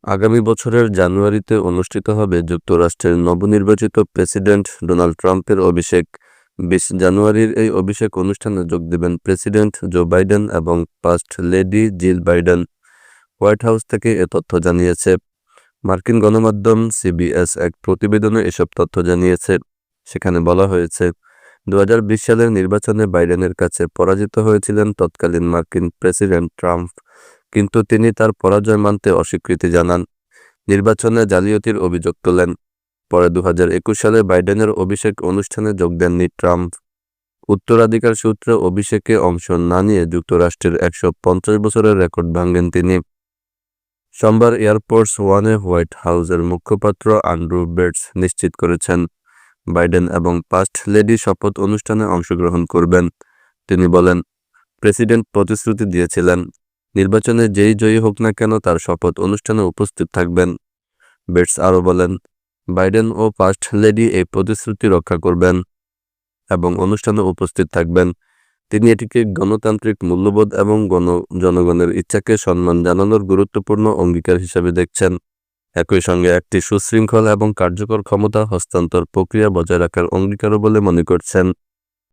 আগামী বছরের জানুয়ারিতে অনুষ্ঠিত হবে যুক্তরাষ্ট্রের নবনির্বাচিত প্রেসিডেন্ট ডোনাল্ড ট্রাম্পের অভিষেক। ২০ জানুয়ারির এই অভিষেক অনুষ্ঠানে যোগ দেবেন প্রেসিডেন্ট জো বাইডেন এবং first lady Jill Biden. White house থেকে এ তথ্য জানিয়েছে। মার্কিন গণমাধ্যম সিবিএস এক প্রতিবেদনে এসব তথ্য জানিয়েছে। সেখানে বলা হয়েছে, ২০২০ সালের নির্বাচনে বাইডেনের কাছে পরাজিত হয়েছিলেন তৎকালীন মার্কিন প্রেসিডেন্ট ট্রাম্প, কিন্তু তিনি তার পরাজয় মানতে অস্বীকৃতি জানান। নির্বাচনে জালিয়াতির অভিযোগ তোলেন। পরে ২০২১ সালে বাইডেনের অভিষেক অনুষ্ঠানে যোগ দেননি ট্রাম্প। উত্তরাধিকার সূত্রে অভিষেকে অংশ না নিয়ে যুক্তরাষ্ট্রের ১৫০ বছরের রেকর্ড ভাঙেন তিনি। সোমবার এয়ারফোর্স ওয়ানে হোয়াইট হাউসের মুখপাত্র অ্যান্ড্রু বেটস নিশ্চিত করেছেন, বাইডেন এবং ফার্স্ট লেডি শপথ অনুষ্ঠানে অংশগ্রহণ করবেন। তিনি বলেন, প্রেসিডেন্ট প্রতিশ্রুতি দিয়েছিলেন, নির্বাচনে যেই জয়ী হোক না কেন তার শপথ অনুষ্ঠানে উপস্থিত থাকবেন। বেটস আরও বলেন, বাইডেন ও ফার্স্ট লেডি এই প্রতিশ্রুতি রক্ষা করবেন এবং অনুষ্ঠানে উপস্থিত থাকবেন। তিনি এটিকে গণতান্ত্রিক মূল্যবোধ এবং জনগণের ইচ্ছাকে সম্মান জানানোর গুরুত্বপূর্ণ অঙ্গীকার হিসেবে দেখছেন। একই সঙ্গে একটি সুশৃঙ্খল এবং কার্যকর ক্ষমতা হস্তান্তর প্রক্রিয়া বজায় রাখার অঙ্গীকারও বলে মনে করছেন।